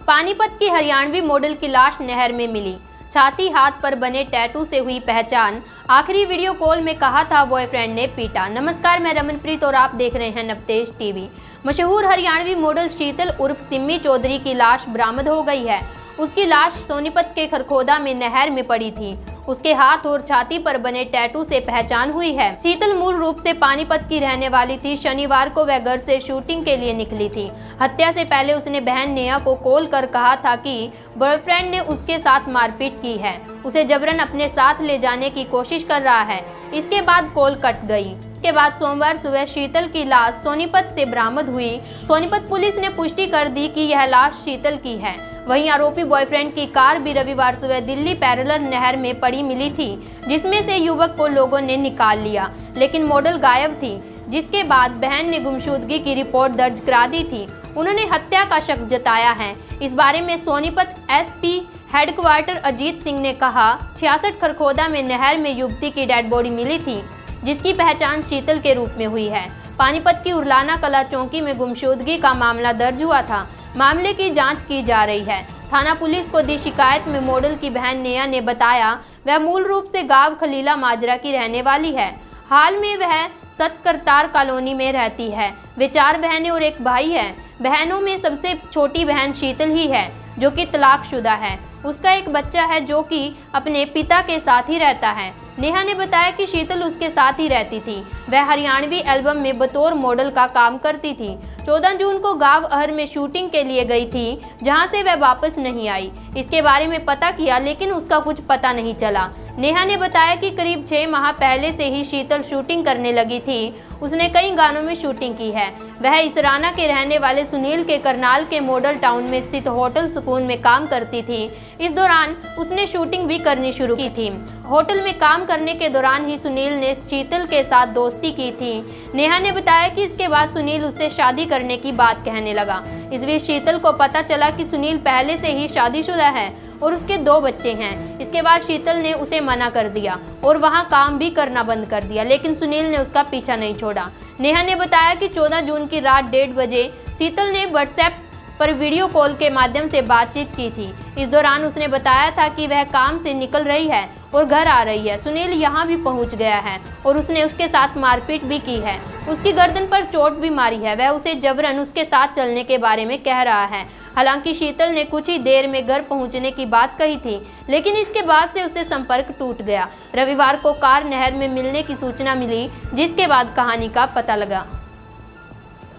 पानीपत की हरियाणवी मॉडल की लाश नहर में मिली। छाती हाथ पर बने टैटू से हुई पहचान। आखिरी वीडियो कॉल में कहा था बॉयफ्रेंड ने पीटा। नमस्कार, मैं रमनप्रीत और आप देख रहे हैं नवतेज टीवी। मशहूर हरियाणवी मॉडल शीतल उर्फ सिम्मी चौधरी की लाश बरामद हो गई है। उसकी लाश सोनीपत के खरखोदा में नहर में पड़ी थी। उसके हाथ और छाती पर बने टैटू से पहचान हुई है। शीतल मूल रूप से पानीपत की रहने वाली थी। शनिवार को वह घर से शूटिंग के लिए निकली थी। हत्या से पहले उसने बहन नेहा को कॉल कर कहा था कि बॉयफ्रेंड ने उसके साथ मारपीट की है, उसे जबरन अपने साथ ले जाने की कोशिश कर रहा है। इसके बाद कॉल कट गई। के बाद सोमवार सुबह शीतल की लाश सोनीपत से बरामद हुई। सोनीपत पुलिस ने पुष्टि कर दी कि यह लाश शीतल की है। वहीं आरोपी बॉयफ्रेंड की कार भी रविवार सुबह दिल्ली पैरेलल नहर में पड़ी मिली थी, जिसमें से युवक को लोगों ने निकाल लिया, लेकिन मॉडल गायब थी। जिसके बाद बहन ने गुमशुदगी की रिपोर्ट दर्ज करा दी थी। उन्होंने हत्या का शक जताया है। इस बारे में सोनीपत एसपी हेडक्वार्टर अजीत सिंह ने कहा, 66 खरखोदा में नहर में युवती की डेड बॉडी मिली थी, जिसकी पहचान शीतल के रूप में हुई है। पानीपत की उरलाना कला चौकी में गुमशुदगी का मामला दर्ज हुआ था। मामले की जांच की जा रही है। थाना पुलिस को दी शिकायत में मॉडल की बहन नेहा ने बताया, वह मूल रूप से गांव खलीला माजरा की रहने वाली है। हाल में वह सतकरतार कॉलोनी में रहती है। वे 4 बहनें और एक भाई है। बहनों में सबसे छोटी बहन शीतल ही है, जो कि तलाकशुदा है। उसका एक बच्चा है जो कि अपने पिता के साथ ही रहता है। नेहा ने बताया कि शीतल उसके साथ ही रहती थी। वह हरियाणवी एल्बम में बतौर मॉडल का काम करती थी। 14 जून को गांव अहर में शूटिंग के लिए गई थी, जहां से वह वापस नहीं आई। इसके बारे में पता किया, लेकिन उसका कुछ पता नहीं चला। नेहा ने बताया कि करीब 6 माह पहले से ही शीतल शूटिंग करने लगी थी। उसने कई गानों में शूटिंग की है। वह इसराना के रहने वाले सुनील के करनाल के मॉडल टाउन में स्थित होटल सुकून में काम करती थी। इस दौरान उसने शूटिंग भी करनी शुरू की थी। होटल में काम करने के दौरान ही सुनील ने शीतल के साथ दोस्ती की थी। नेहा ने बताया कि इसके बाद सुनील उससे शादी करने की बात कहने लगा। इस बीच शीतल को पता चला कि सुनील पहले से ही शादीशुदा है और उसके 2 बच्चे हैं। इसके बाद शीतल ने उसे मना कर दिया और वहां काम भी करना बंद कर दिया, लेकिन सुनील ने उसका पीछा नहीं छोड़ा। नेहा ने बताया कि 14 जून की रात 1:30 बजे शीतल ने व्हाट्सएप पर वीडियो कॉल के माध्यम से बातचीत की थी। इस दौरान उसने बताया था कि वह काम से निकल रही है और घर आ रही है। सुनील यहां भी पहुंच गया है और उसने उसके साथ मारपीट भी की है। उसकी गर्दन पर चोट भी मारी है। वह उसे जबरन उसके साथ चलने के बारे में कह रहा है। हालांकि शीतल ने कुछ ही देर में घर पहुंचने की बात कही थी, लेकिन इसके बाद से उससे संपर्क टूट गया। रविवार को कार नहर में मिलने की सूचना मिली, जिसके बाद कहानी का पता लगा।